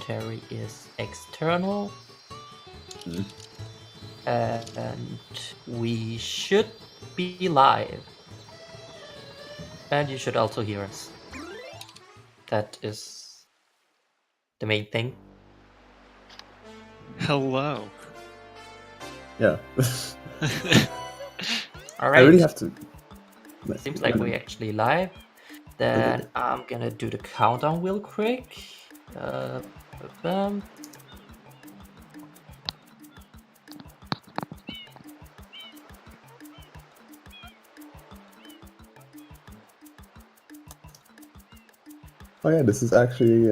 commentary is external. And we should be live. And you should also hear us. That is the main thing. Hello. Yeah. All I right. really have to. Seems like we're actually live. Then I'm gonna do the countdown real quick. Bam. Oh yeah, this is actually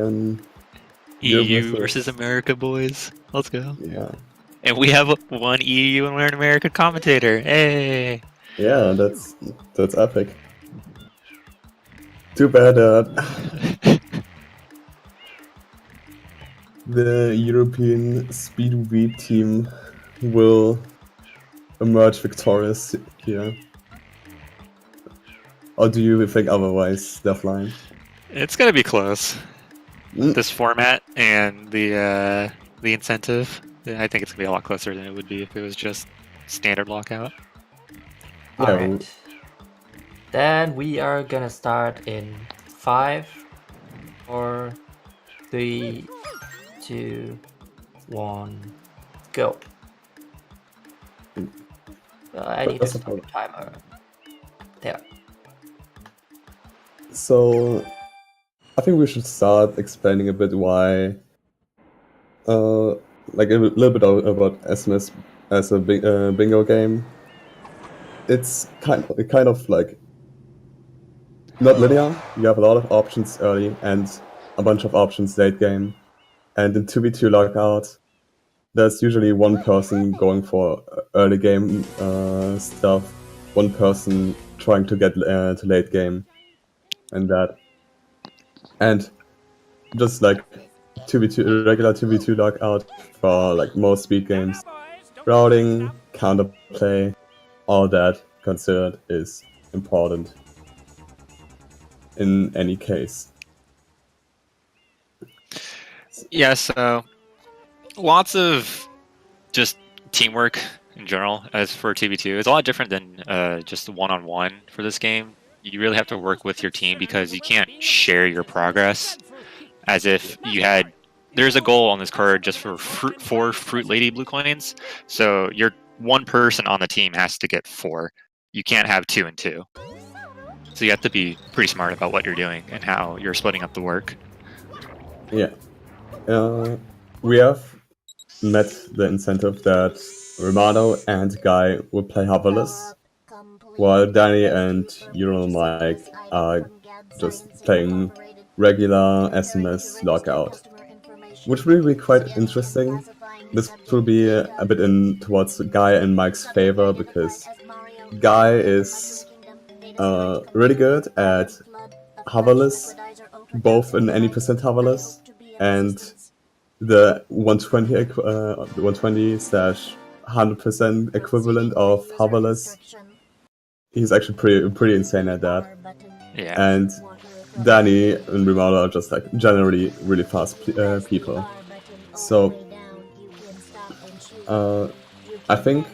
EU versus America, boys. Let's go. Yeah. And we have one EU and we're an American commentator. Hey. Yeah, that's epic. Too bad the European Speedway team will emerge victorious here. Or do you think otherwise, Deathline? It's gonna be close. This format and the incentive, I think it's gonna be a lot closer than it would be if it was just standard lockout. Yeah. Alright. Then we are gonna start in 5, 4, 3, 2, 1, go. I need to start the timer. There. So, I think we should start explaining a bit why, like a little bit about SMS as a bingo game. It's kind of like not linear. You have a lot of options early and a bunch of options late game. And in 2v2 Lockout, there's usually one person going for early game stuff, one person trying to get to late game, and that. And just like 2v2, regular 2v2 Lockout for like most speed games, routing, counterplay, all that considered is important in any case. Yeah, so lots of just teamwork in general as for 2v2. It's a lot different than just one-on-one for this game. You really have to work with your team because you can't share your progress as if you had... There's a goal on this card just for 4 Fruit Lady blue coins, so you're one person on the team has to get 4. You can't have 2 and 2. So you have to be pretty smart about what you're doing and how you're splitting up the work. Yeah. We have met the incentive that Rimato and Guy will play Hoverless, while Danny and Mike are just playing regular SMS Lockout, which will be quite interesting. This will be a bit in towards Guy and Mike's favor because Guy is really good at Hoverless, both in any percent Hoverless and the 120/100% equivalent of Hoverless. He's actually pretty insane at that. Yeah. And Danny and Rimato are just like generally really fast people. So I think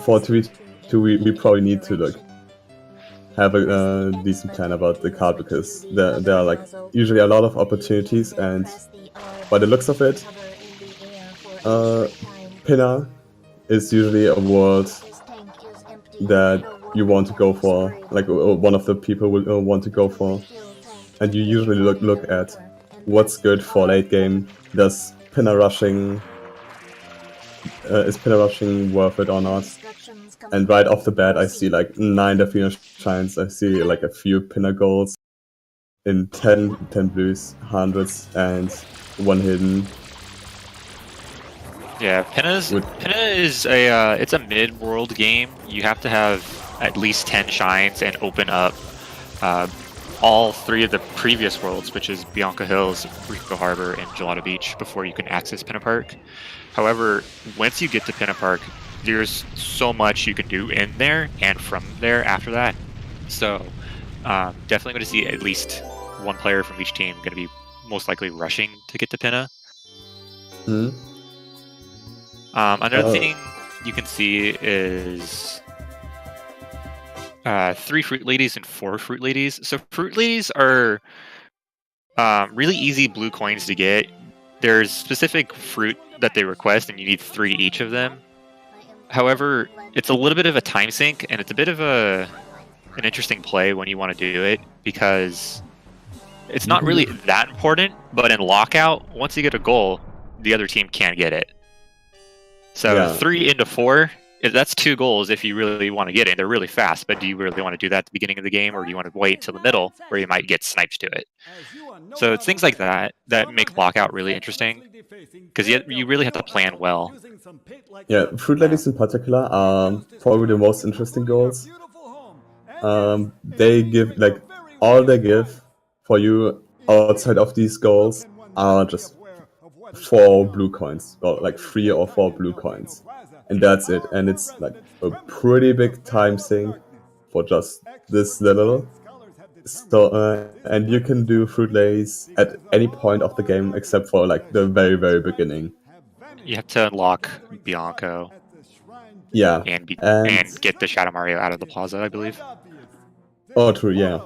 for 2v2 we probably need to like have a decent plan about the card because there are like usually a lot of opportunities, and by the looks of it, Pinner is usually a world that you want to go for, like one of the people will want to go for, and you usually look at what's good for late game. Does Pinner rushing is Pinner rushing worth it or not? And right off the bat, I see like 9 Delfino Shines, I see like a few Pinner golds in 10 blues, 100s, and 1 hidden. Yeah, Pinna is a it's a mid-world game. You have to have at least 10 shines and open up all 3 of the previous worlds, which is Bianca Hills, Rico Harbor, and Gelato Beach, before you can access Pinna Park. However, once you get to Pinna Park, there's so much you can do in there and from there after that. So definitely going to see at least one player from each team going to be most likely rushing to get to Pinna. Hmm? Another thing you can see is 3 Fruit Ladies and 4 Fruit Ladies. So Fruit Ladies are really easy blue coins to get. There's specific fruit that they request, and you need 3 each of them. However, it's a little bit of a time sink, and it's a bit of an interesting play when you want to do it, because it's not really that important, but in Lockout, once you get a goal, the other team can't get it. So Yeah. 3 into 4, that's 2 goals if you really want to get it. They're really fast, but do you really want to do that at the beginning of the game, or do you want to wait till the middle where you might get sniped to it? So it's things like that that make Lockout really interesting, because you really have to plan well. Yeah, Fruit Ladies in particular are probably the most interesting goals. They give, like, all they give for you outside of these goals are just 4 blue coins, or like 3 or 4 blue coins, and that's it. And it's like a pretty big time sink for just this little. So, and you can do Fruit Ladies at any point of the game except for like the very, very beginning. You have to unlock Bianco Yeah, and and get the Shadow Mario out of the plaza, I believe. oh, true, yeah.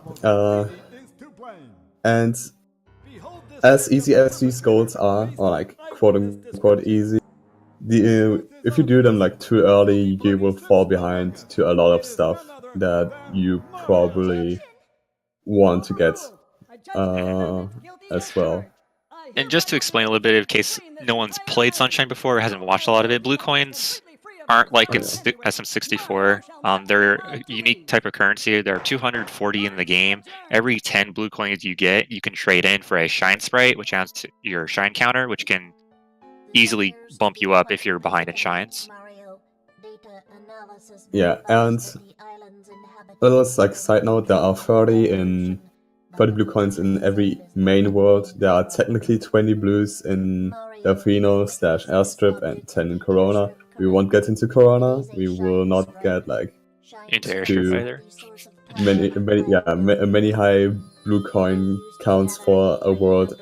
And as easy as these goals are, or like quote unquote easy, if you do them like too early, you will fall behind to a lot of stuff that you probably want to get as well. And just to explain a little bit, in case no one's played Sunshine before or hasn't watched a lot of it, blue coins aren't like in SM64. They're a unique type of currency. There are 240 in the game. Every 10 blue coins you get, you can trade in for a Shine Sprite, which adds to your Shine counter, which can easily bump you up if you're behind in Shines. Yeah, and a little like side note, there are 30 blue coins in every main world. There are technically 20 blues in Delfino / Airstrip and 10 in Corona. We won't get into Corona. We will not get like into Airstrip either. Many high blue coin counts for a world.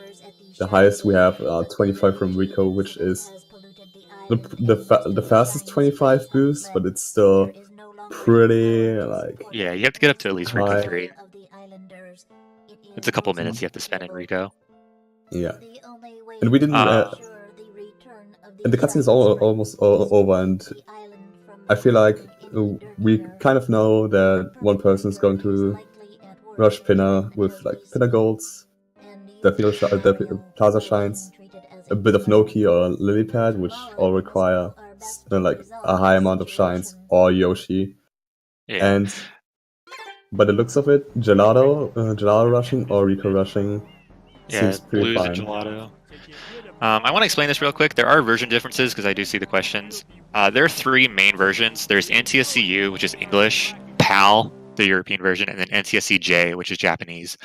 The highest we have are 25 from Rico, which is the fastest 25 boost, but it's still pretty like. Yeah, you have to get up to at least Rico high. 3. It's a couple minutes you have to spend in Rico. Yeah, and we didn't. And the cutscene is almost over, and I feel like we kind of know that one person is going to rush Pinner with like Pinner golds, the Plaza Shines, a bit of Noki or Lilypad, which all require like a high amount of shines, or Yoshi. Yeah. And by the looks of it, Gelato rushing or Rico rushing seems pretty blues fine. and Gelato. I want to explain this real quick. There are version differences because I do see the questions. There are 3 main versions. There's NTSCU, which is English, PAL, the European version, and then NTSCJ, which is Japanese.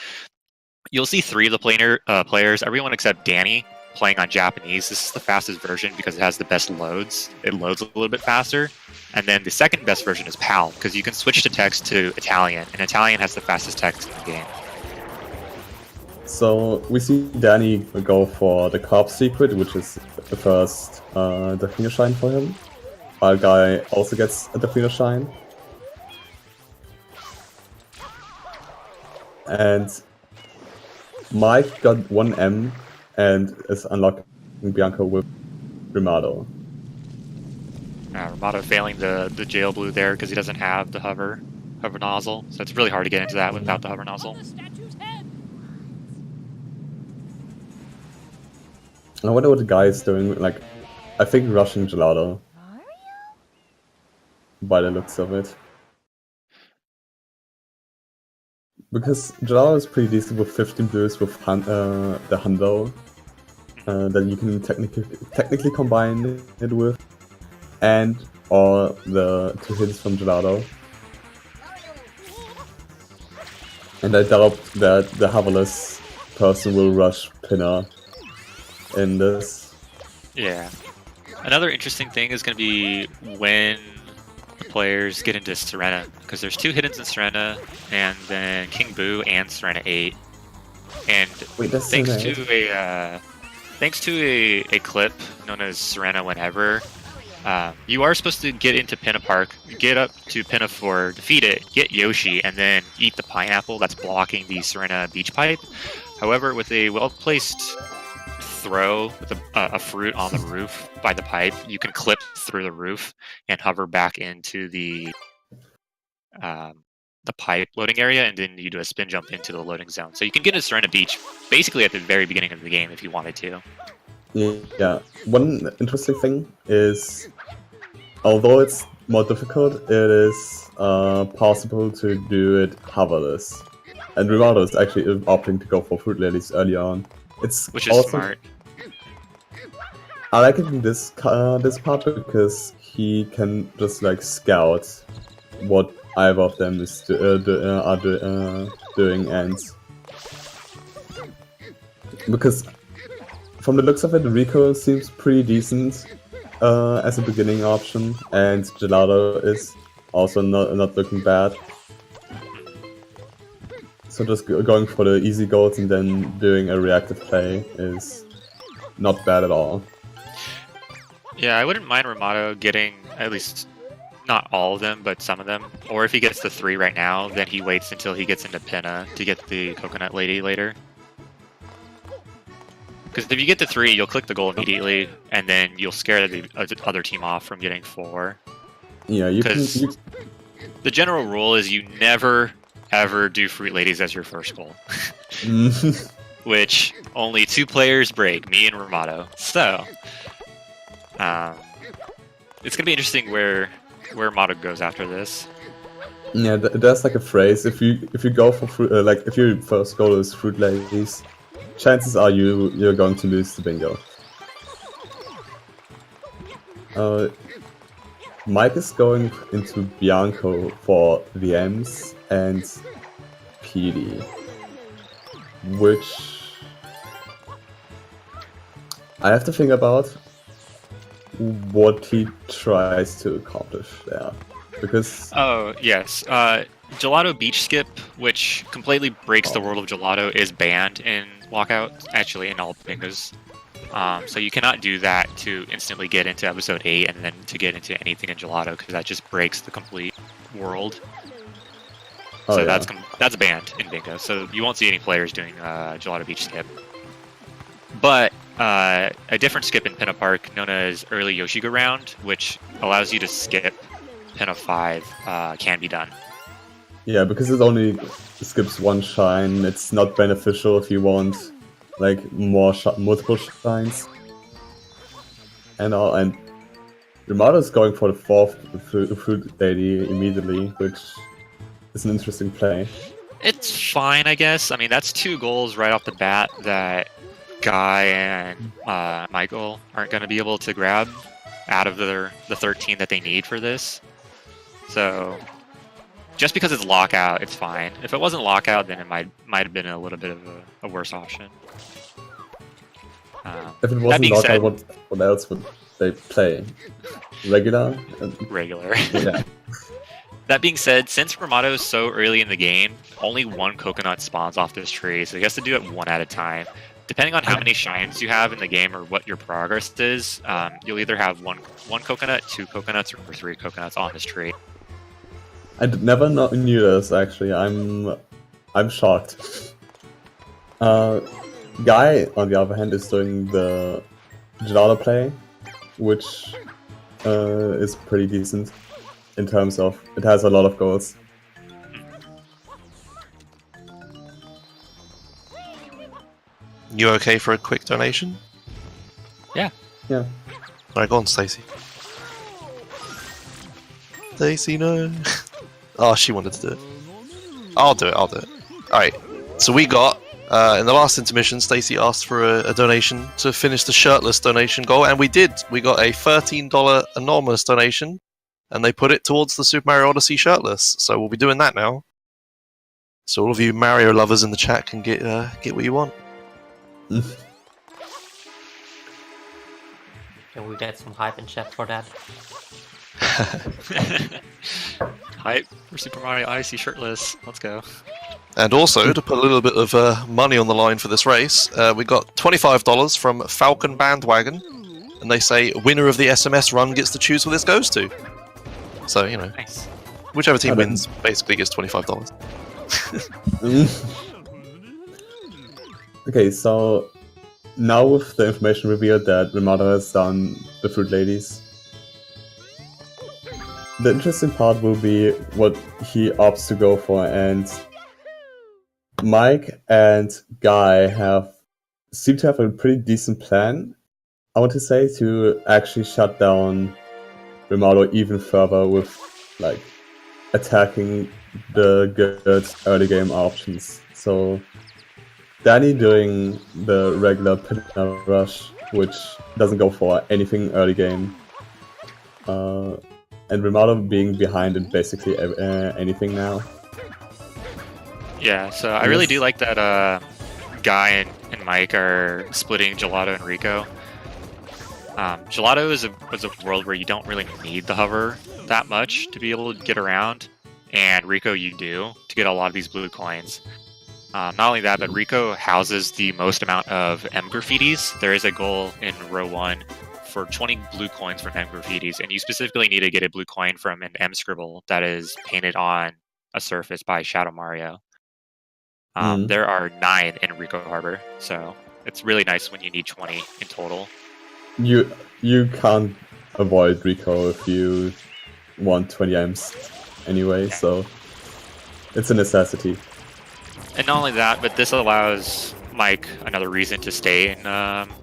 You'll see 3 of the players, everyone except Danny, playing on Japanese. This is the fastest version because it has the best loads. It loads a little bit faster. And then the second best version is PAL, because you can switch to text to Italian, and Italian has the fastest text in the game. So we see Danny go for the Carp Secret, which is the first Delfino Shine for him. Our guy also gets a Delfino Shine. And Mike got 1 M and is unlocking Bianco with Rimato. Rimato failing the jail blue there because he doesn't have the hover nozzle, so it's really hard to get into that without the hover nozzle. I wonder what the guy is doing. Like, I think rushing Gelato. By the looks of it. Because Gelato is pretty decent with 15 blues with the Hundo. That you can technically combine it with. And or the 2 hits from Gelato. And I doubt that the hoverless person will rush Pinner in this. Yeah. Another interesting thing is going to be when the players get into Serena, because there's 2 hiddens in Serena, and then King Boo and Serena 8. And Wait, that's thanks Serena 8? to thanks to a clip known as Serena Whenever, you are supposed to get into Pinna Park, get up to Pinna 4, defeat it, get Yoshi, and then eat the pineapple that's blocking the Serena Beach Pipe. However, with a well-placed throw with a fruit on the roof by the pipe, you can clip through the roof and hover back into the pipe loading area, and then you do a spin jump into the loading zone. So you can get into Serena Beach basically at the very beginning of the game if you wanted to. Yeah. One interesting thing is, although it's more difficult, it is possible to do it hoverless. And Rimato is actually opting to go for fruit lilies early on. Which is smart. I like it in this part because he can just like scout what either of them is doing, and because from the looks of it, Rico seems pretty decent as a beginning option, and Gelato is also not looking bad. So just going for the easy goals and then doing a reactive play is not bad at all. Yeah, I wouldn't mind Rimato getting at least not all of them, but some of them. Or if he gets the 3 right now, then he waits until he gets into Pinna to get the Coconut Lady later. Because if you get the 3, you'll click the goal immediately, and then you'll scare the other team off from getting 4. Yeah, Because the general rule is you never, ever do Fruit Ladies as your first goal. Which only 2 players break, me and Rimato. So, it's gonna be interesting where Rimato goes after this. Yeah, there's like a phrase: if you go for fruit, if your first goal is Fruit Ladies, chances are you're going to lose the bingo. Mike is going into Bianco for the M's and PD, which I have to think about what he tries to accomplish there, because oh yes, Gelato Beach Skip, which completely breaks the world of Gelato, is banned in Lockout, actually in all bingos. So you cannot do that to instantly get into episode 8 and then to get into anything in Gelato, because that just breaks the complete world. So yeah, that's banned in bingo. So you won't see any players doing Gelato Beach Skip. But a different skip in Pinna Park known as Early Yoshi Go Round, which allows you to skip Pinna 5, can be done. Yeah, because it only skips 1 shine, it's not beneficial if you want like multiple shines. And Rimato's going for the 4th fruit lady immediately, which is an interesting play. It's fine, I guess. I mean, that's 2 goals right off the bat that Guy and Michael aren't going to be able to grab out of the 13 that they need for this. So just because it's Lockout, it's fine. If it wasn't Lockout, then it might have been a little bit of a worse option. If it wasn't Lockout, what else would they play? Regular? Regular. Yeah. That being said, since Rimato is so early in the game, only 1 coconut spawns off this tree, so he has to do it 1 at a time. Depending on how many shines you have in the game or what your progress is, you'll either have one coconut, 2 coconuts, or 3 coconuts on this tree. I never knew this, actually. I'm shocked. Guy, on the other hand, is doing the Gelato play, which is pretty decent in terms of it has a lot of goals. You okay for a quick donation? Yeah. Yeah. Alright, go on, Stacey. Stacey, no. Oh, she wanted to do it. I'll do it. Alright, so we got, in the last intermission, Stacey asked for a donation to finish the shirtless donation goal, and we did. We got a $13 enormous donation, and they put it towards the Super Mario Odyssey shirtless. So we'll be doing that now. So all of you Mario lovers in the chat can get what you want. Can we get some hype in chat for that? Hype for Super Mario Odyssey shirtless. Let's go. And also, to put a little bit of money on the line for this race, we got $25 from Falcon Bandwagon, and they say winner of the SMS run gets to choose who this goes to. So, you know, Nice. whichever team wins basically gets $25. Okay, so now with the information revealed that Rimato has done the Fruit Ladies, the interesting part will be what he opts to go for, and Mike and Guy seem to have a pretty decent plan, I want to say, to actually shut down Rimato even further with like attacking the good early game options. So Danny doing the regular Pinna Rush, which doesn't go for anything early game, and Rimato being behind in basically anything now. Yeah, so I really do like that Guy and Mike are splitting Gelato and Rico. Gelato is a world where you don't really need the hover that much to be able to get around, and Rico you do to get a lot of these blue coins. Not only that, but Rico houses the most amount of M graffitis. There is a goal in row 1 for 20 blue coins from M graffitis, and you specifically need to get a blue coin from an M scribble that is painted on a surface by Shadow Mario. There are 9 in Rico Harbor, so it's really nice when you need 20 in total. You can't avoid Rico if you want 20 M's anyway, so it's a necessity. And not only that, but this allows Mike another reason to stay in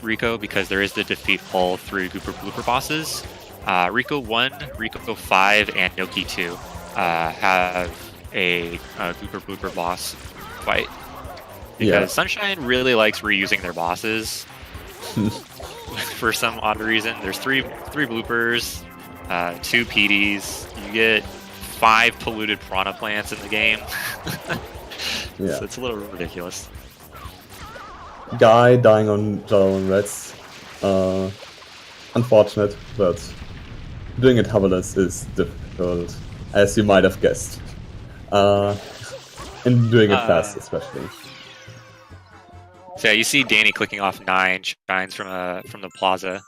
Rico, because there is the defeat pull through Gooper Blooper bosses. Rico 1, Rico 5, and Noki 2 have a Gooper Blooper boss fight. Because Sunshine really likes reusing their bosses for some odd reason. There's three bloopers, 2 PDs. You get 5 polluted piranha plants in the game. Yeah. So it's a little ridiculous. Guy dying on Jello and Reds. Unfortunate, but doing it hoverless is difficult, as you might have guessed. And doing it fast, especially. So yeah, you see Danny clicking off 9 shines from the plaza,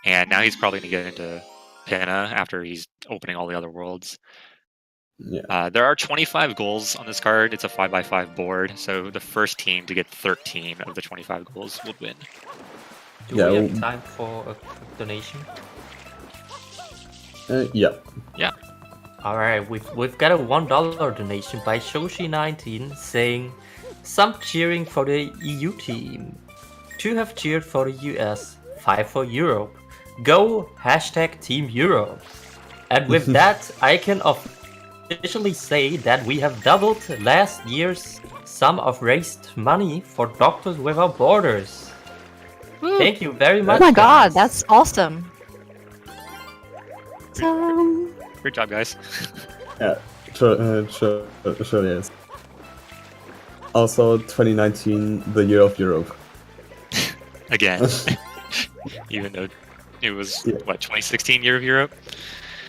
and now he's probably gonna get into Pinna after he's opening all the other worlds. Yeah. There are 25 goals on this card. It's a 5x5 board, so the first team to get 13 of the 25 goals would win. Do we have time for a quick donation? Yeah. Yeah. Alright, we've got a $1 donation by Shoshi19 saying, some cheering for the EU team, 2 have cheered for the US, 5 for Europe. Go #Team Europe. And with that, I can officially say that we have doubled last year's sum of raised money for Doctors Without Borders. Woo. Thank you very much. Oh my god, guys. that's awesome. Great job, guys. Yeah, sure is. Also, 2019, the year of Europe. Again. Even though it was, what, 2016 year of Europe?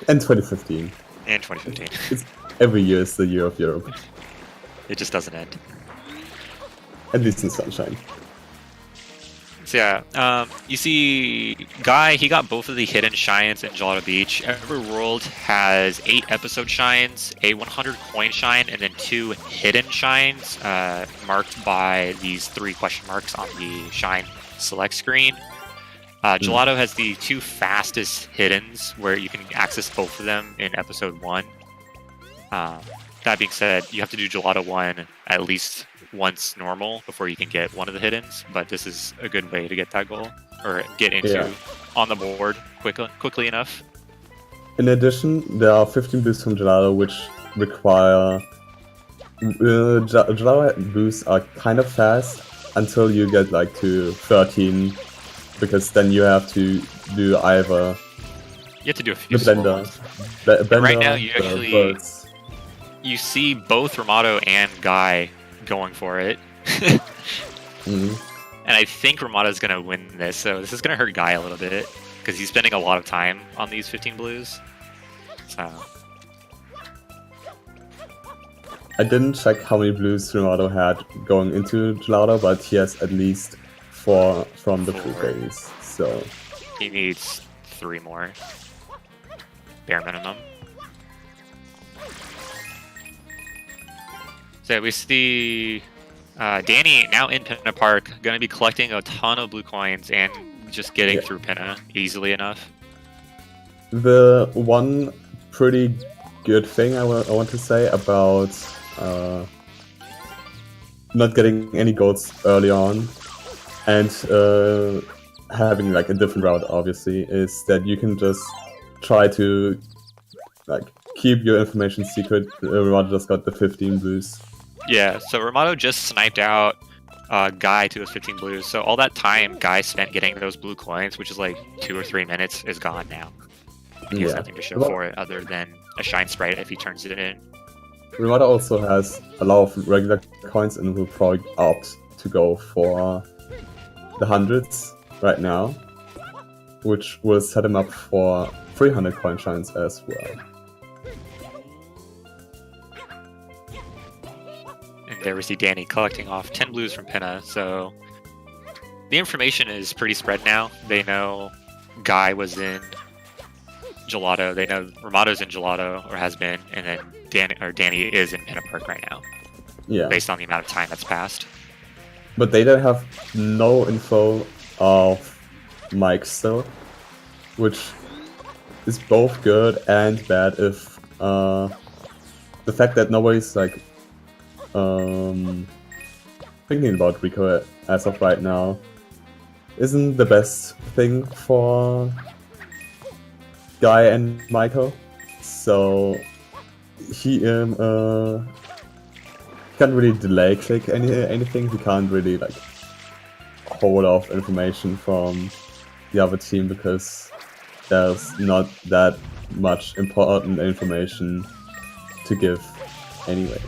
And 2015. And 2015. Every year is the year of Europe. It just doesn't end. At least in Sunshine. So yeah, you see Guy, he got both of the hidden shines in Gelato Beach. Every world has 8 episode shines, a 100 coin shine, and then 2 hidden shines marked by these 3 question marks on the shine select screen. Gelato has the 2 fastest hiddens where you can access both of them in episode 1. That being said, you have to do Gelato 1 at least once normal before you can get one of the hiddens, but this is a good way to get that goal, or get into on the board quickly enough. In addition, there are 15 boosts from Gelato which require... Gelato boosts are kind of fast until you get like to 13, because then you have to do either You have to do a few the blender, right now you actually you see both Rimato and Guy going for it. And I think Ramada's going to win this, so this is going to hurt Guy a little bit, because he's spending a lot of time on these 15 blues. So. I didn't check how many blues Rimato had going into Gelato, but he has at least 4 from the 2 4. phase. So He needs 3 more. Bare minimum. So we see Danny now in Pinna Park, going to be collecting a ton of blue coins and just getting Yeah. through Pinna easily enough. the one pretty good thing I want to say about not getting any golds early on and having like a different route, obviously, is that you can just try to like keep your information secret. Rimato just got the 15 blues. Yeah, so Rimato just sniped out Guy to those 15 blues. So all that time Guy spent getting those blue coins, which is like 2 or 3 minutes, is gone now. He has nothing to show for it other than a shine sprite if he turns it in. Rimato also has a lot of regular coins and will probably opt to go for the hundreds right now, which will set him up for 300 coin shines as well. And there we see Danny collecting off 10 blues from Pinna, so the information is pretty spread now. They know Guy was in Gelato, they know Rimato's in Gelato, or has been, and then Danny is in Pinna Park right now, Yeah, based on the amount of time that's passed. but they don't have no info of Mike still, which is both good and bad. If the fact that nobody's like thinking about Rico as of right now isn't the best thing for Guy and Michael, so he can't really delay click anything. He can't really like hold off information from the other team because there's not that much important information to give anyway.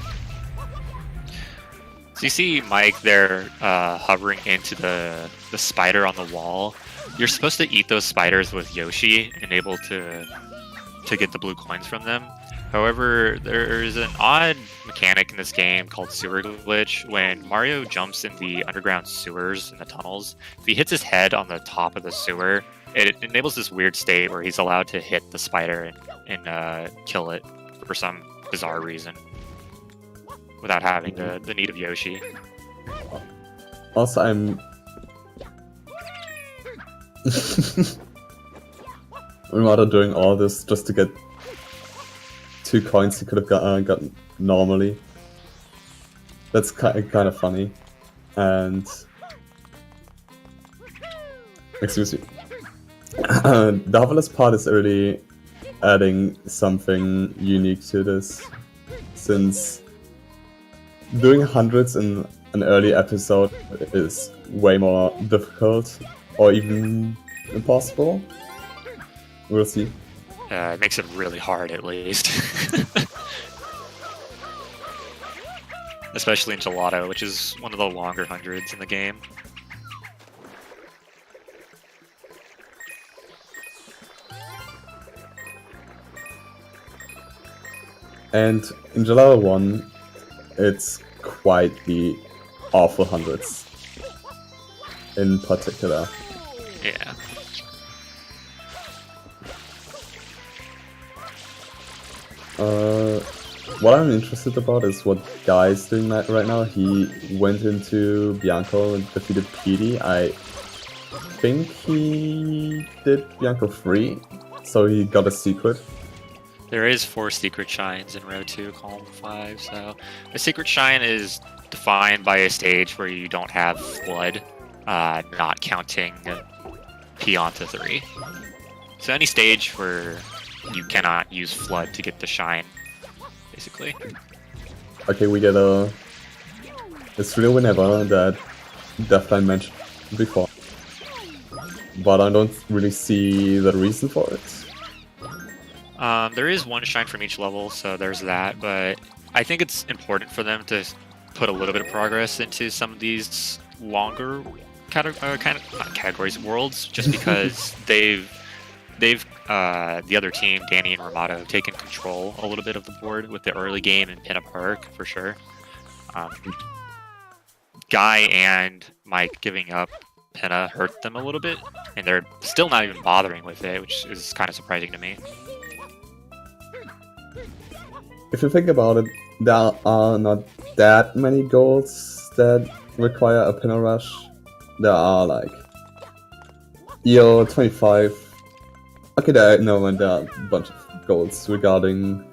So you see Mike there hovering into the spider on the wall. You're supposed to eat those spiders with Yoshi and able to get the blue coins from them. However, there is an odd mechanic in this game called sewer glitch. When Mario jumps in the underground sewers in the tunnels, if he hits his head on the top of the sewer, it enables this weird state where he's allowed to hit the spider and kill it for some bizarre reason without having the need of Yoshi. Also, I'm Rimato doing all this just to get 2 coins he could have gotten normally. That's kind of funny. And excuse me. The hardest part is really adding something unique to this, since doing hundreds in an early episode is way more difficult or even impossible. We'll see. It makes it really hard, at least. Especially in Gelato, which is one of the longer hundreds in the game. And in Gelato 1, it's quite the awful hundreds in particular. Yeah. What I'm interested about is what Guy's doing right now. He went into Bianco and defeated Petey. I think he did Bianco free, so he got a secret. There is 4 secret shines in row 2, column 5, so a secret shine is defined by a stage where you don't have flood, not counting P onto 3. So any stage where you cannot use flood to get the shine, basically. Okay, we get a real whenever that Deathline mentioned before, but I don't really see the reason for it. There is 1 shine from each level, so there's that, but I think it's important for them to put a little bit of progress into some of these longer not categories, worlds, just because they they've the other team, Danny and Rimato, have taken control a little bit of the board with the early game in Pinna Park for sure. Guy and Mike giving up Pinna hurt them a little bit, and they're still not even bothering with it, which is kind of surprising to me. If you think about it, there are not that many goals that require a Pinna rush. There are like EO25. Okay, there are a bunch of goals regarding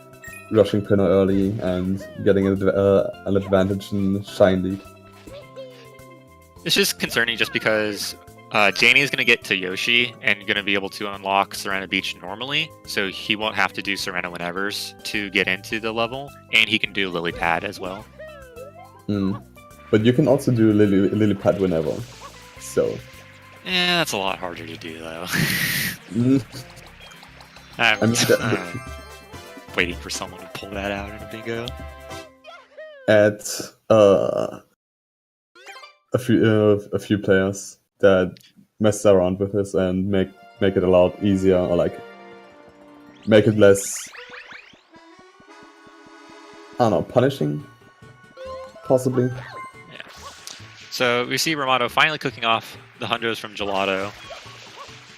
rushing Pinna early and getting an advantage in Shine League. It's just concerning just because Danny is going to get to Yoshi and going to be able to unlock Serena Beach normally, so he won't have to do Serena Whenevers to get into the level, and he can do Lily Pad as well. But you can also do Lily Pad whenever, so... Yeah, that's a lot harder to do though. I mean, waiting for someone to pull that out in a bingo. At a few players that mess around with this and make it a lot easier, or like make it less, I don't know, punishing, possibly. Yeah. So we see Rimato finally cooking off the hundos from Gelato.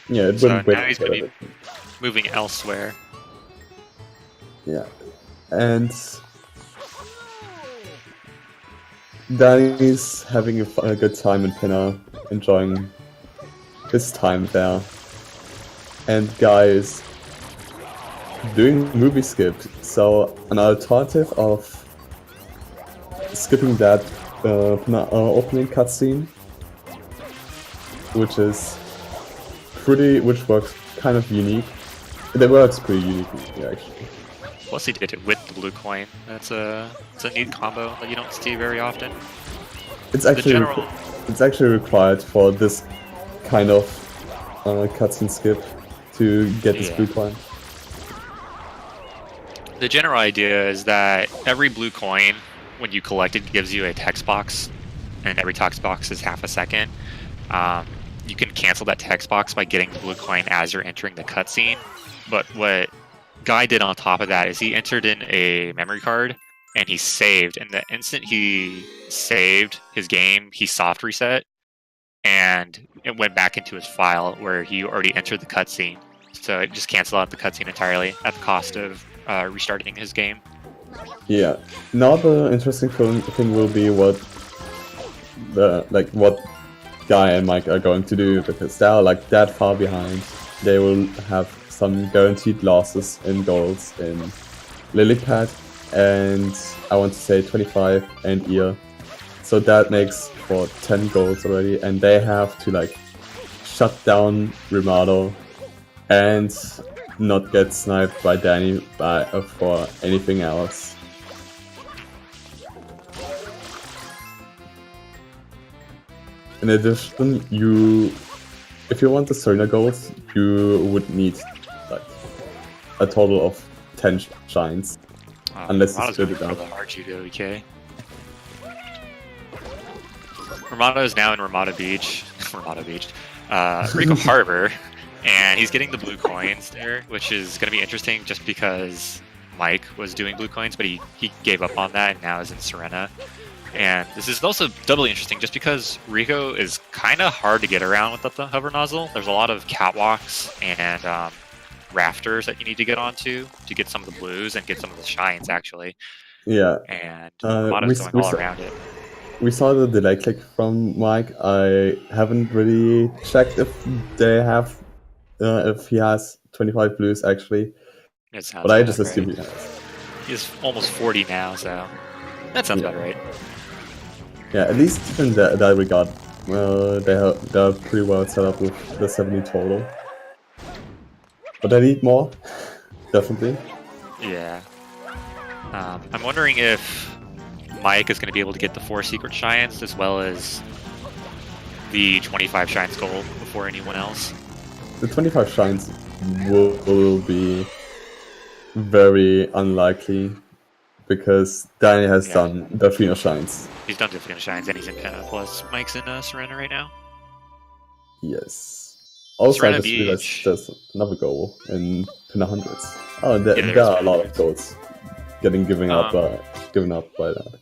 Yeah, it So wouldn't now he's going to be moving elsewhere. Yeah, and Danny's having a good time in Pinna, enjoying his time there. And Guy is doing movie skip, so an alternative of skipping that opening cutscene, which works kind of unique. It works pretty uniquely, actually. Plus he did it with the blue coin. It's a neat combo that you don't see very often. It's actually required for this kind of cutscene skip to get this blue coin. The general idea is that every blue coin, when you collect it, gives you a text box, and every text box is half a second. You can cancel that text box by getting the blue coin as you're entering the cutscene. But what Guy did on top of that is he entered in a memory card and he saved. And the instant he saved his game, he soft reset and it went back into his file where he already entered the cutscene. So it just canceled out the cutscene entirely at the cost of restarting his game. Yeah. Now the interesting thing will be what Guy and Mike are going to do, because they are like that far behind. They will have some guaranteed losses in goals in Lilypad and I want to say 25 and Ear. So that makes for 10 goals already, and they have to like shut down Rimato and not get sniped by Danny for anything else. In addition, if you want the Serena goals, you would need like a total of 10 shines, unless you split it up. RG2OK. Rimato is now in Ramada Beach, Rico Harbor, and he's getting the blue coins there, which is going to be interesting just because Mike was doing blue coins, but he gave up on that and now is in Serena. And this is also doubly interesting just because Rico is kind of hard to get around with the hover nozzle. There's a lot of catwalks and rafters that you need to get onto to get some of the blues and get some of the shines, actually. Yeah. And Ramato's going all around it. We saw the delay click from Mike. I haven't really checked if they have, if he has 25 blues actually. But I just assume he has. He's almost 40 now, so that sounds about right. Yeah, at least in that regard, they're pretty well set up with the 70 total. But I need more, definitely. Yeah. I'm wondering if Mike is going to be able to get the 4 secret shines as well as the 25 shines goal before anyone else. The 25 shines will be very unlikely because Danny has done Delfino shines. He's done Delfino shines and he's in Pinna, plus Mike's in Serena right now. Yes. Also, I Serena just realized Beach. there's another goal in Pin 100s. Oh, and there, Yeah, there are a there's lot one. of goals given up by that.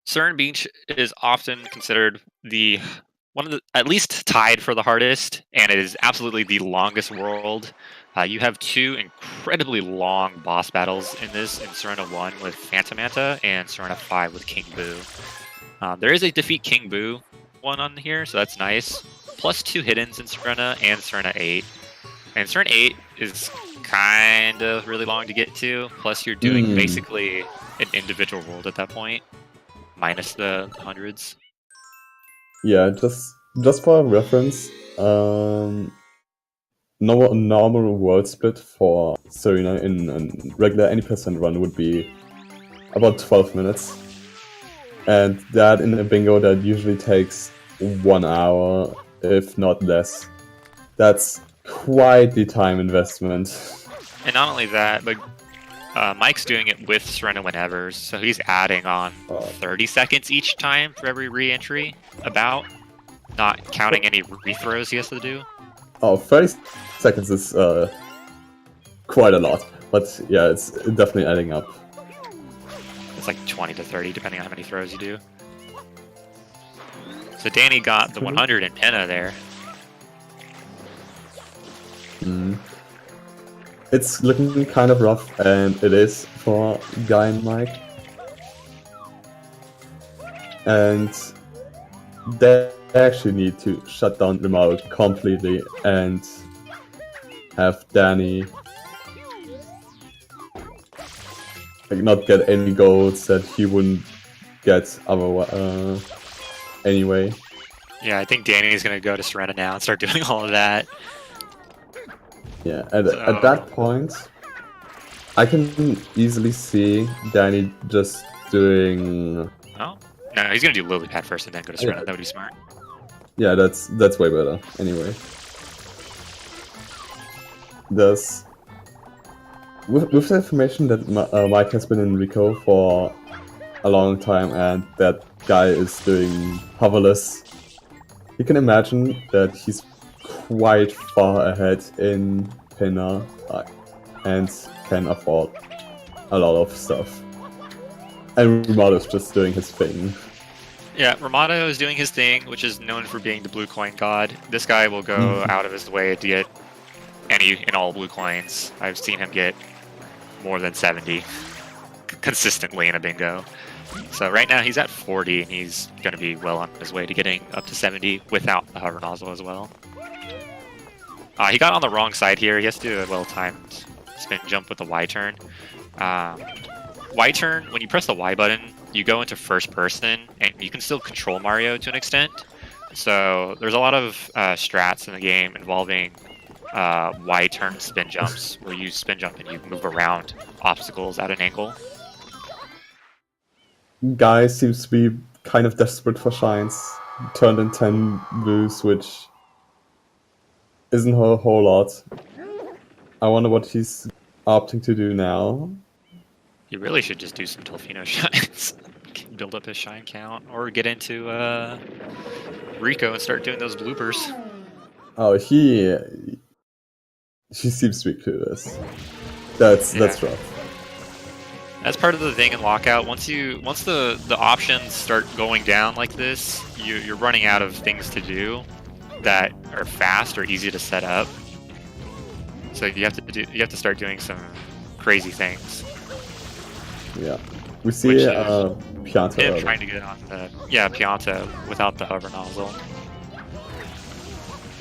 Serena Beach is often considered the one of the at least tied for the hardest, and it is absolutely the longest world. You have two incredibly long boss battles in this, in Serena 1 with Phantom Manta and Serena 5 with King Boo. There is a defeat King Boo one on here, so that's nice. Plus 2 hiddens in Serena and Serena 8. And Serena 8 is kind of really long to get to, plus you're doing basically an individual world at that point, minus the hundreds. Yeah, just for reference, normal world split for Serena in a regular any percent run would be about 12 minutes. And that in a bingo that usually takes 1 hour, if not less. That's quite the time investment. And not only that, but Mike's doing it with Serena whenever, so he's adding on 30 seconds each time for every re-entry, about, not counting any rethrows he has to do. Oh, 30 seconds is quite a lot, but yeah, it's definitely adding up. It's like 20 to 30, depending on how many throws you do. So Danny got the 100 in Penna there. It's looking kind of rough, and it is for Guy and Mike. And they actually need to shut down Rimato completely and have Danny like not get any goals that he wouldn't get anyway. Yeah, I think Danny's gonna go to Serena now and start doing all of that. Yeah, at that point, I can easily see Danny just doing. Oh no, he's gonna do lily pad first and then go to Serena. That would be smart. Yeah, that's way better. Anyway, with the information that Mike has been in Rico for a long time and that Guy is doing hoverless, you can imagine that he's quite far ahead in Pinner and can afford a lot of stuff. And Rimato's just doing his thing. Yeah, Rimato is doing his thing, which is known for being the blue coin god. This guy will go out of his way to get any and all blue coins. I've seen him get more than 70 consistently in a bingo. So right now he's at 40, and he's going to be well on his way to getting up to 70 without the hover nozzle as well. He got on the wrong side here. He has to do a well-timed spin jump with the Y turn. Y turn, when you press the Y button, you go into first person, and you can still control Mario to an extent. So there's a lot of strats in the game involving Y turn spin jumps, where you spin jump and you move around obstacles at an angle. Guy seems to be kind of desperate for shines. Turned in 10 blues, which isn't a whole lot. I wonder what he's opting to do now. He really should just do some Delfino shines. Build up his shine count, or get into Rico and start doing those bloopers. Oh, he seems to be clueless. That's rough. That's part of the thing in Lockout. Once the options start going down like this, you're running out of things to do that are fast or easy to set up. So you have to start doing some crazy things. Yeah, we see Pianta. Him trying to get on the Pianta without the hover nozzle,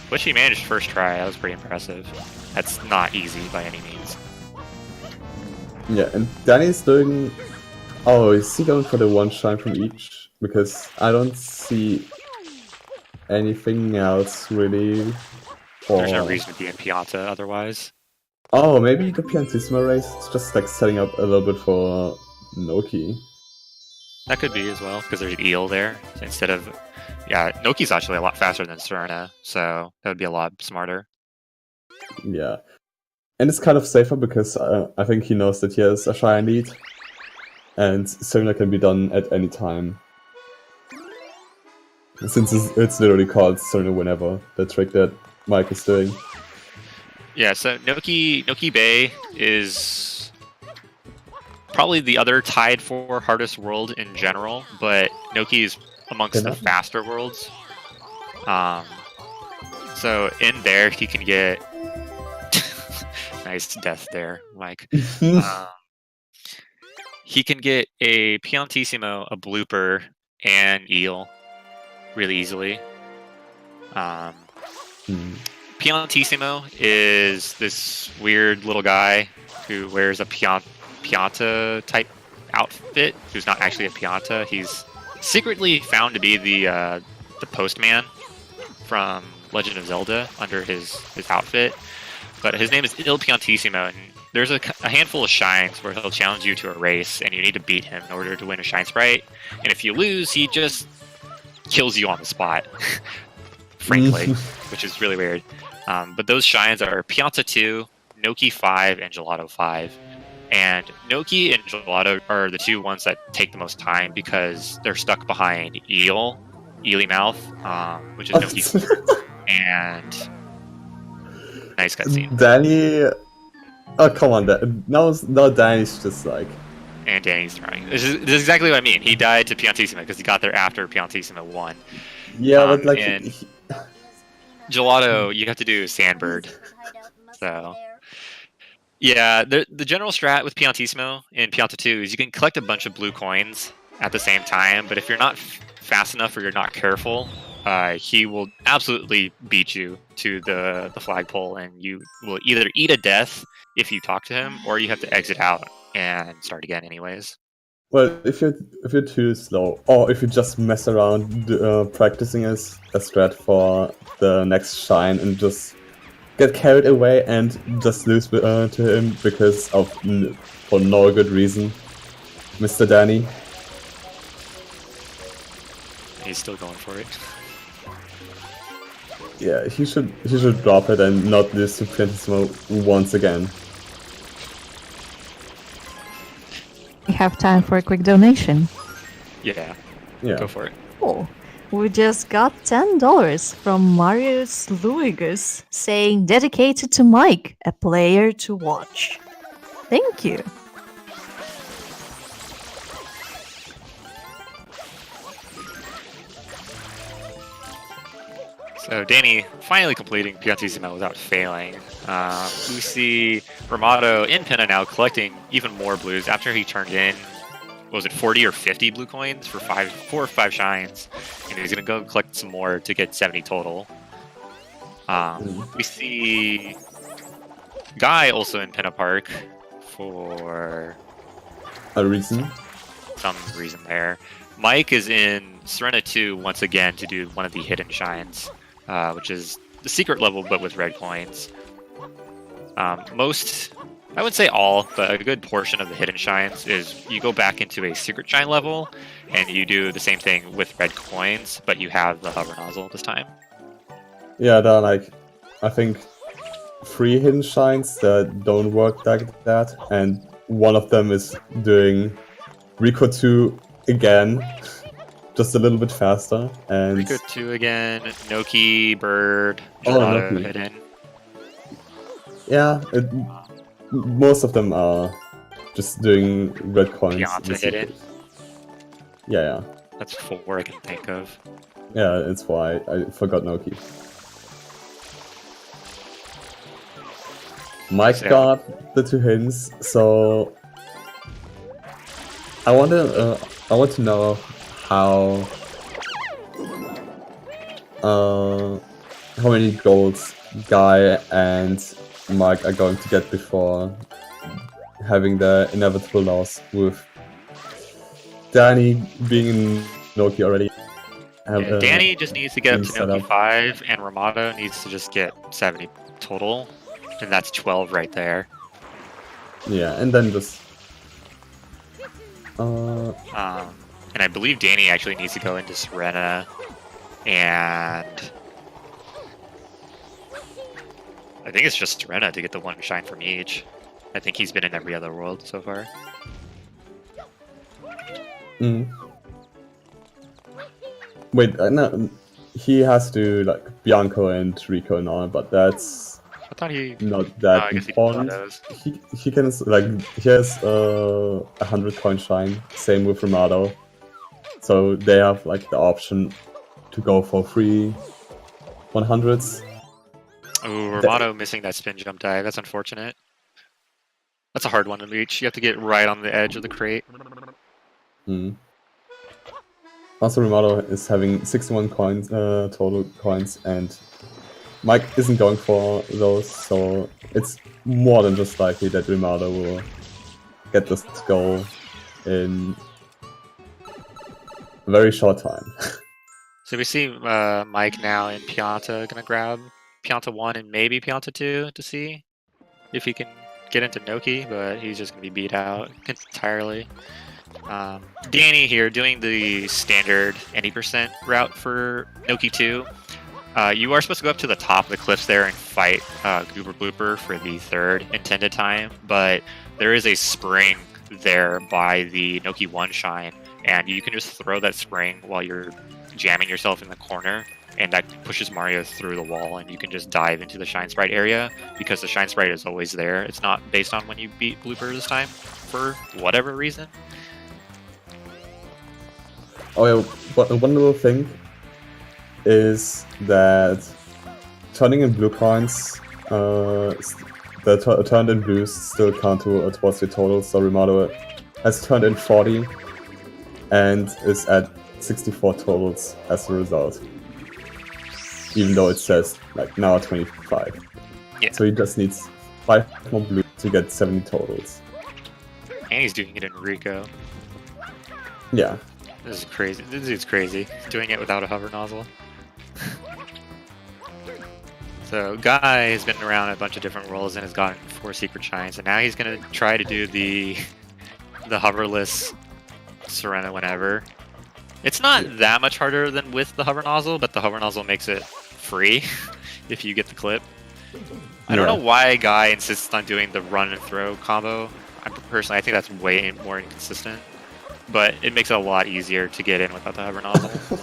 which he managed first try. That was pretty impressive. That's not easy by any means. Yeah, and Danny's doing. Oh, is he going for the one shine from each? Because I don't see anything else really. There's no reason to be in Pianta otherwise. Oh, maybe the Piantissima race is just like setting up a little bit for Noki. That could be as well, because there's eel there. So instead of... Yeah, Noki's actually a lot faster than Serena, so that would be a lot smarter. Yeah. And it's kind of safer because I think he knows that he has a shine lead. And Serena can be done at any time. Since it's literally called Serena whenever, the trick that Mike is doing. Yeah, so Noki Bay is probably the other tied for hardest world in general, but Noki is amongst the faster worlds. So in there he can get nice death there, Mike. He can get a Piantissimo, a Blooper, and Eel really easily. Piantissimo is this weird little guy who wears a Pianta type outfit, who's not actually a Pianta. He's secretly found to be the postman from Legend of Zelda under his outfit, but his name is Il Piantissimo, and there's a handful of shines where he'll challenge you to a race, and you need to beat him in order to win a shine sprite. And if you lose, he just kills you on the spot, frankly, which is really weird. But those shines are Pianta 2, Noki 5, and Gelato 5. And Noki and Gelato are the two ones that take the most time because they're stuck behind Eely Mouth, which is Noki. And nice cutscene. Danny. Oh, come on. No, Danny's just like. And Danny's trying. This is exactly what I mean. He died to Piantissimo because he got there after Piantissimo won. Yeah, but like. And Gelato, you have to do Sandbird. So. Yeah, the general strat with Piantissimo in Pianta 2 is you can collect a bunch of blue coins at the same time, but if you're not fast enough or you're not careful, he will absolutely beat you to the flagpole, and you will either eat a death if you talk to him, or you have to exit out and start again anyways. Well, if you're too slow, or if you just mess around practicing as a strat for the next shine and just get carried away and just lose to him because of for no good reason, Mr. Danny. He's still going for it. Yeah, he should drop it and not lose to Piantissimo once again. We have time for a quick donation. Yeah. Go for it. Cool. We just got $10 from Marius Luigus saying dedicated to Mike, a player to watch. Thank you. So Danny finally completing Piantissimo without failing. We see Rimato in Pinna now collecting even more blues after he turned in, what was it, 40 or 50 blue coins for 4 or 5 shines. And he's going to go collect some more to get 70 total. We see Guy also in Pinna Park for a reason. Some reason there. Mike is in Serena 2 once again to do one of the hidden shines, which is the secret level but with red coins. Most, I would say all, but a good portion of the hidden shines is you go back into a secret shine level and you do the same thing with red coins, but you have the hover nozzle this time. Yeah, there are like, I think, 3 hidden shines that don't work like that, and one of them is doing Rico 2 again, just a little bit faster. And Rico 2 again, Noki, Bird, Gelato Noki. Hidden. Yeah, most of them are just doing red coins. Pianta hidden. Yeah. That's 4 I can think of. Yeah, it's why I forgot Noki. Mike got the 2 hints, so I want to know how many golds Guy and Mike are going to get before having the inevitable loss with Danny being in Noki already. Danny just needs to get up to Noki 5, and Rimato needs to just get 70 total, and that's 12 right there. Yeah, and then just and I believe Danny actually needs to go into Serena, and I think it's just Serena to get the 1 shine from each. I think he's been in every other world so far. Wait, no. he has to like Bianco and Rico and all, but that's I thought he. not Oh, that I guess he important. does. He can like he has 100 coin shine. Same with Rimato, so they have like the option to go for free 100s. Ooh, Rimato missing that spin jump dive. That's unfortunate. That's a hard one to reach. You have to get right on the edge of the crate. Also, Rimato is having 61 coins, total coins, and Mike isn't going for those, so it's more than just likely that Rimato will get this goal in a very short time. So we see Mike now and Pianta gonna grab Pianta 1 and maybe Pianta 2 to see if he can get into Noki, but he's just gonna be beat out entirely. Danny here doing the standard 80% route for Noki 2. You are supposed to go up to the top of the cliffs there and fight Goober Blooper for the third intended time, but there is a spring there by the Noki 1 shine, and you can just throw that spring while you're jamming yourself in the corner, and that pushes Mario through the wall, and you can just dive into the Shine Sprite area, because the Shine Sprite is always there. It's not based on when you beat Blooper this time, for whatever reason. Oh yeah, but one little thing is that turning in blue coins, the turned in blues still count towards your total, so Rimato has turned in 40 and is at 64 totals as a result. Even though it says like now 25. Yeah. So he just needs 5 more blue to get 70 totals. And he's doing it in Rico. Yeah. This is crazy. This dude's crazy. Doing it without a hover nozzle. So Guy has been around a bunch of different roles and has gotten 4 secret shines, and now he's gonna try to do the hoverless Serena whenever. It's not that much harder than with the hover nozzle, but the hover nozzle makes it free if you get the clip. I don't know why Guy insists on doing the run and throw combo. Personally, I think that's way more inconsistent, but it makes it a lot easier to get in without the hover nozzle.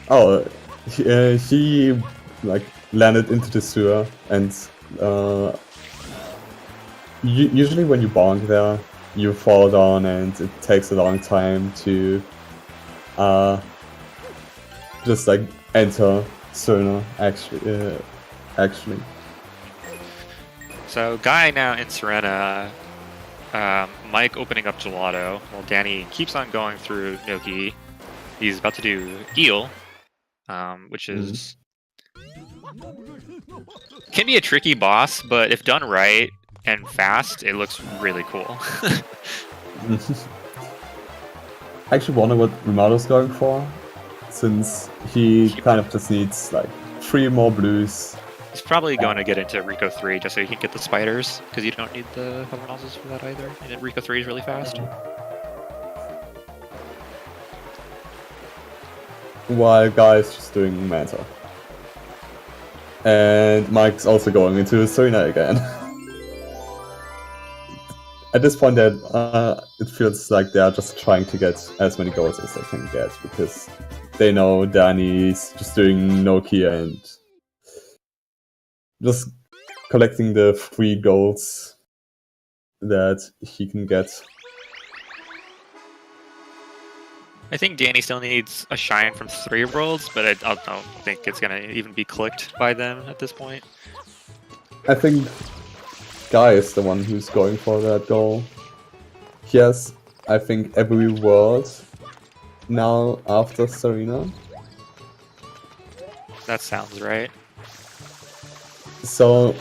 Oh, he like landed into the sewer, and usually when you bonk there, you fall down, and it takes a long time to just like enter Serena actually. So Guy now in Serena, Mike opening up Gelato, while Danny keeps on going through Noki. He's about to do Eel, which is can be a tricky boss, but if done right and fast, it looks really cool. I actually wonder what Rimato's going for, since he kind of just needs like 3 more blues. He's probably going to get into Rico 3 just so he can get the spiders, because you don't need the hover nozzles for that either. And Rico 3 is really fast. While Guy's just doing Manta. And Mike's also going into Serena again. At this point, it feels like they are just trying to get as many goals as they can get, because they know Danny's just doing Noki and just collecting the free goals that he can get. I think Danny still needs a shine from 3 worlds, but I don't think it's going to even be clicked by them at this point. I think Guy is the one who's going for that goal. He has, I think, every world now after Serena. That sounds right. So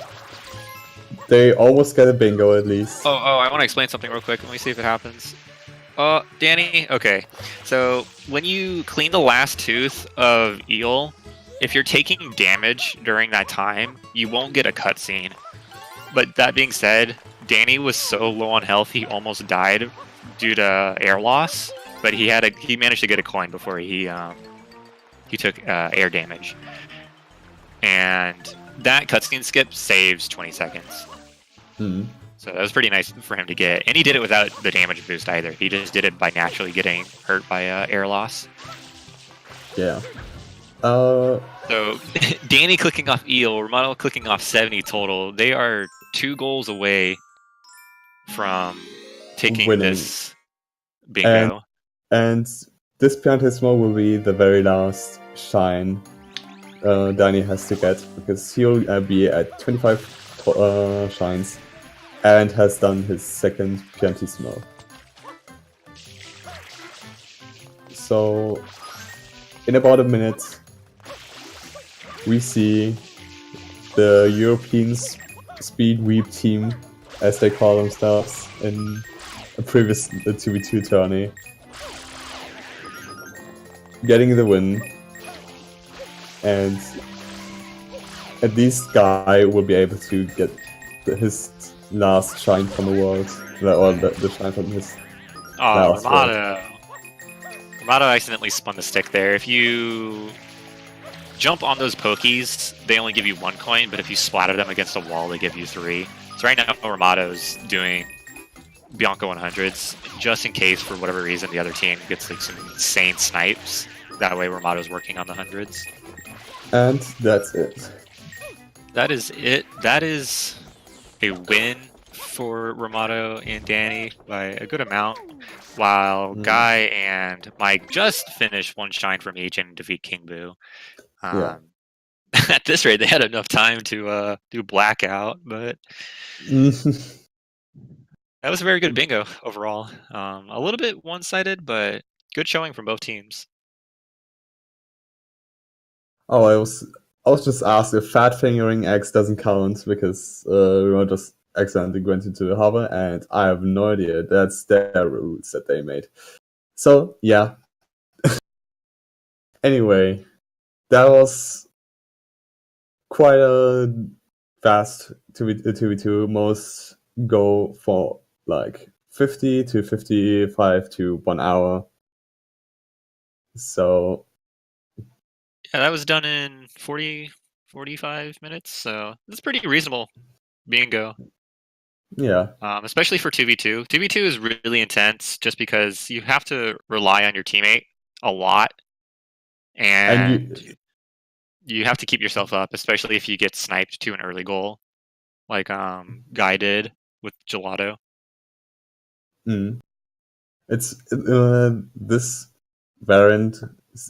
they almost get a bingo at least. Oh, I want to explain something real quick. Let me see if it happens. Danny, okay. So when you clean the last tooth of Eel, if you're taking damage during that time, you won't get a cutscene. But that being said, Danny was so low on health he almost died due to air loss. But he managed to get a coin before he took air damage. And that cutscene skip saves 20 seconds. So that was pretty nice for him to get. And he did it without the damage boost either. He just did it by naturally getting hurt by air loss. Yeah. Uh, So Danny clicking off Eel, Rimato clicking off 70 total. They are 2 goals away from taking Winning. this bingo. And this Piantissimo will be the very last shine Danny has to get, because he'll be at 25 shines and has done his second Piantissimo. So, in about a minute, we see the European Speed Weep team, as they call themselves in a previous 2v2 tourney, getting the win. And at least Guy will be able to get his last shine from the world, or the shine from his Oh, last world. Rimato accidentally spun the stick there. If you jump on those pokies, they only give you 1 coin, but if you splatter them against a wall, they give you 3. So right now, Rimato's doing Bianca 100s, just in case, for whatever reason, the other team gets like some insane snipes. That way, Rimato's working on the 100s. And that's it. That is it. That is a win for Rimato and Danny by a good amount, while Guy and Mike just finished 1 shine from each and defeat King Boo. Yeah. At this rate, they had enough time to do Blackout, but that was a very good bingo overall. A little bit one-sided, but good showing from both teams. Oh, I was just asked if fat fingering X doesn't count because we were just accidentally went into the harbor, and I have no idea. That's their rules that they made. So yeah. Anyway, that was quite a fast 2v2. Most go for like 50 to 55 to 1 hour. So Yeah, that was done in 40, 45 minutes, so that's pretty reasonable bingo. yeah. Especially for 2v2. 2v2 is really intense just because you have to rely on your teammate a lot, and you have to keep yourself up, especially if you get sniped to an early goal, like Guy did with Gelato. It's this variant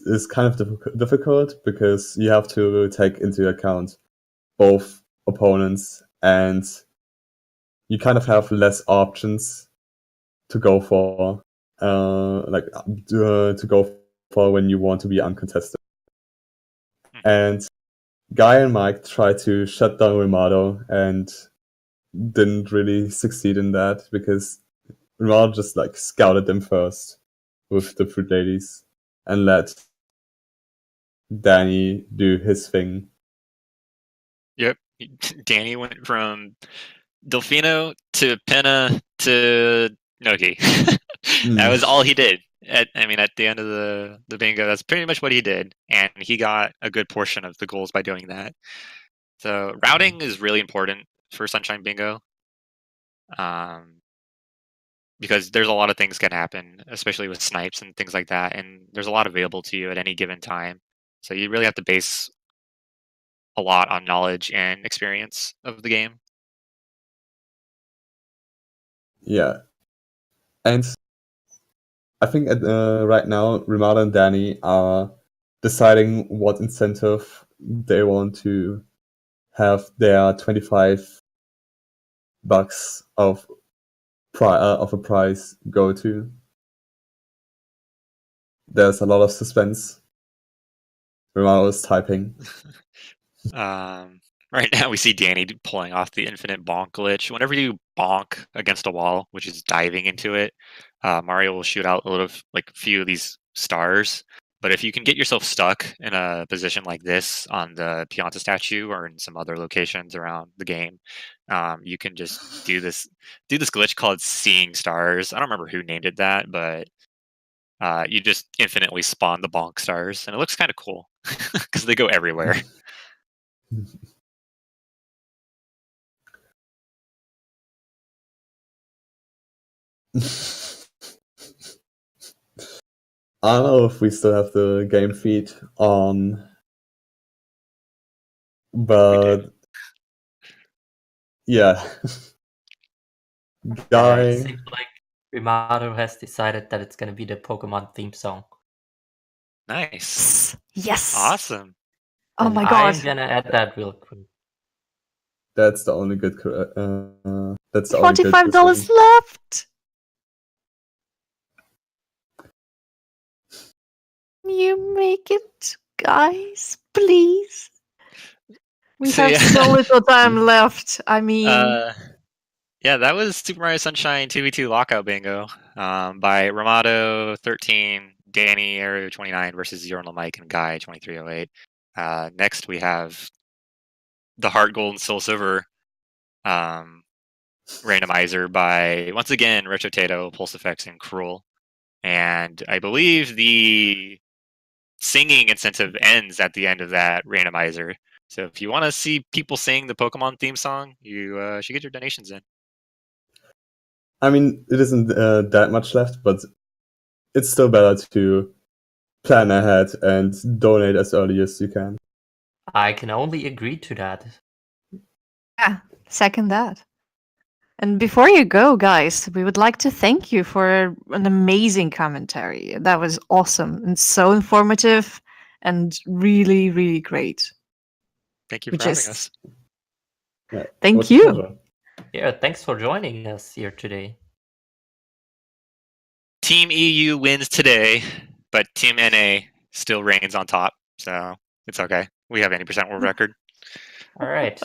is kind of difficult because you have to take into account both opponents, and you kind of have less options to go for, to go for when you want to be uncontested. And Guy and Mike tried to shut down Rimato and didn't really succeed in that because Rimato just like scouted them first with the Fruit Ladies and let Danny do his thing. Yep. Danny went from Delfino to Penna to Noki. That was all he did. At the end of the bingo, that's pretty much what he did. And he got a good portion of the goals by doing that. So routing is really important for Sunshine Bingo. Because there's a lot of things can happen, especially with snipes and things like that. And there's a lot available to you at any given time. So you really have to base a lot on knowledge and experience of the game. Yeah. And I think right now, Rimato and Danny are deciding what incentive they want to have their $25 of a prize go to. There's a lot of suspense. Rimato is typing. Right now, we see Danny pulling off the infinite bonk glitch. Whenever you bonk against a wall, which is diving into it, Mario will shoot out a few of these stars. But if you can get yourself stuck in a position like this on the Pianta statue or in some other locations around the game, you can just do this glitch called Seeing Stars. I don't remember who named it that, but you just infinitely spawn the bonk stars, and it looks kind of cool because they go everywhere. I don't know if we still have the game feed on But yeah, It Guy. seems like Rimato has decided that it's gonna be the Pokemon theme song. Nice. Yes. Awesome. Oh And my god. I'm gonna add that real quick. That's the only good. That's the only good $45 decision. left. You make it, guys, please. We So, have yeah. so little time left. I mean, Yeah, that was Super Mario Sunshine 2v2 Lockout Bingo by Rimato13, Danieru29 versus Zero Mike and Guy 2308. Next, we have the Heart Gold and Soul Silver randomizer by, once again, Retrotato, Pulse Effects, and Cruel. And I believe the singing incentive ends at the end of that randomizer. So if you want to see people sing the Pokemon theme song, you should get your donations in. I mean, it isn't that much left, but it's still better to plan ahead and donate as early as you can. I can only agree to that. yeah, second that. And before you go, guys, we would like to thank you for an amazing commentary. That was awesome and so informative and really, really great. Thank you We for having just- us. Yeah, Thank what's a you. pleasure. Yeah, thanks for joining us here today. Team EU wins today, but Team NA still reigns on top, so it's okay. We have 80% world record. All right.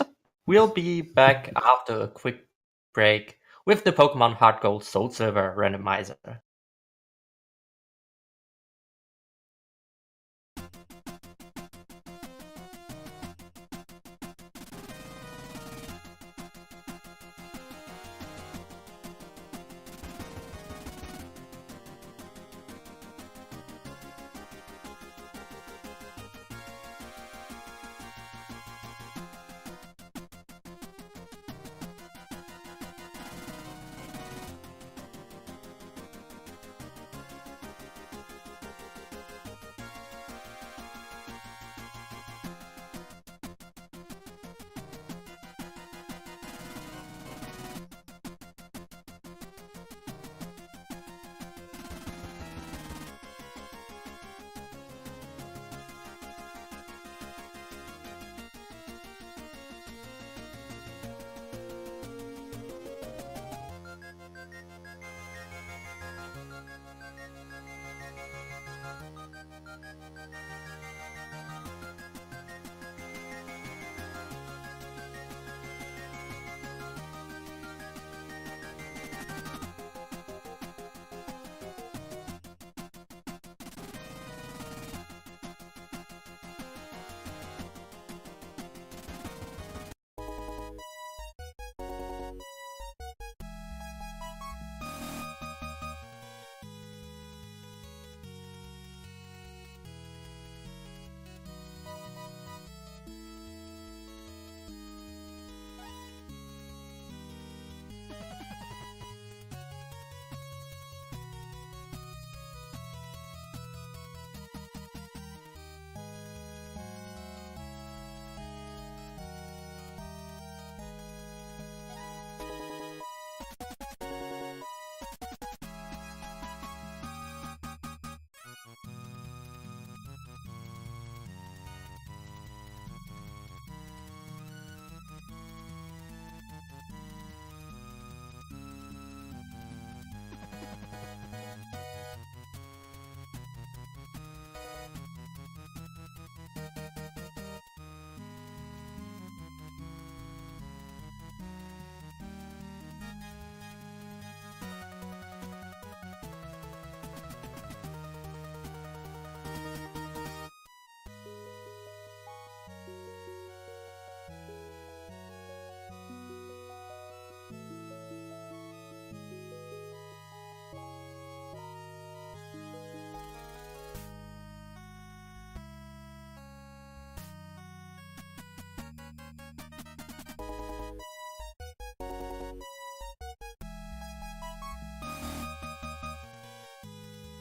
We'll be back after a quick break with the Pokemon Heart Gold Soul Silver randomizer.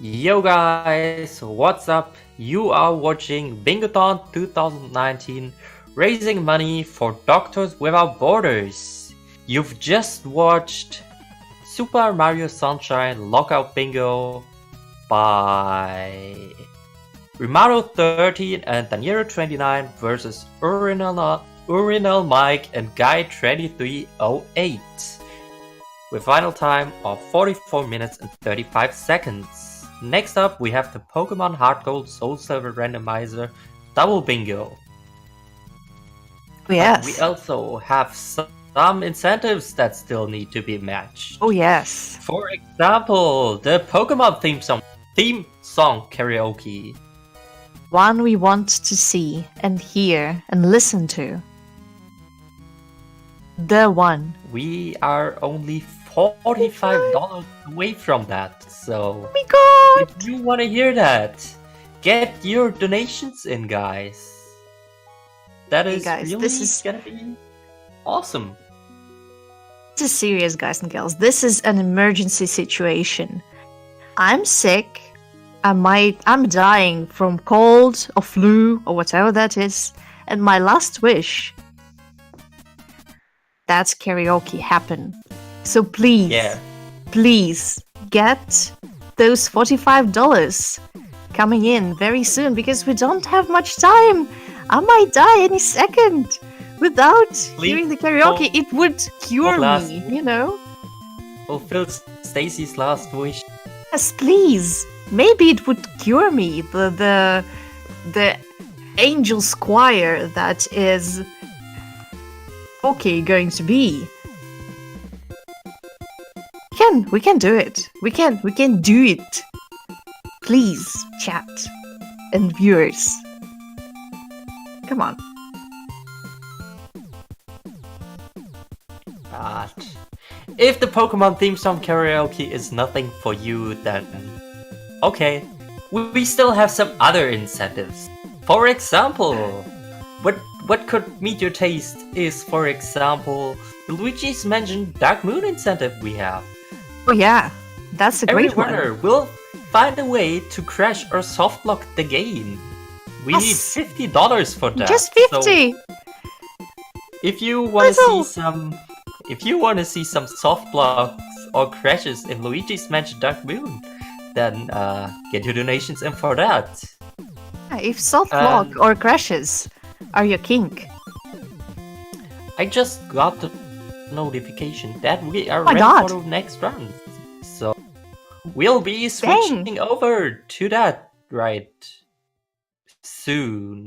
Yo guys, what's up? You are watching Bingothon 2019 raising money for Doctors Without Borders. You've just watched Super Mario Sunshine Lockout Bingo by Rimato13 and Danieru29 versus Urinal Mike and Guy2308 with final time of 44 minutes and 35 seconds. Next up we have the Pokemon Heart Gold Soul Silver Randomizer Double Bingo. Yes. We also have some incentives that still need to be matched. Oh yes. For example, the Pokemon theme song karaoke. One we want to see and hear and listen to. The one. We are only $45 away from that, so Oh my god! if you want to hear that, get your donations in, guys. That Hey, is guys, really this is- gonna be awesome. This is serious, guys and girls. This is an emergency situation. I'm sick. I'm dying from cold or flu or whatever that is. And my last wish, that's karaoke happen. So please, Yeah. please get those $45 coming in very soon because we don't have much time. I might die any second without hearing the karaoke. It would cure last me, you know? Fulfill Stacy's last wish. Yes, please. Maybe it would cure me. The angel's choir that is okay going to be. We can do it. We can do it. Please, chat and viewers. Come on. But if the Pokemon theme song karaoke is nothing for you, then okay. We still have some other incentives. For example, what could meet your taste is, for example, the Luigi's Mansion Dark Moon incentive we have. Oh yeah, that's a Every great one. winner will find a way to crash or softlock the game. We need Yes. $50 for that. Just so 50. if you want to Little. see some soft blocks or crashes in Luigi's Mansion Dark Moon, then get your donations in for that. If soft lock or crashes are your kink. I just got the notification that we are Oh my ready God. for the next run. So we'll be switching over to that right soon.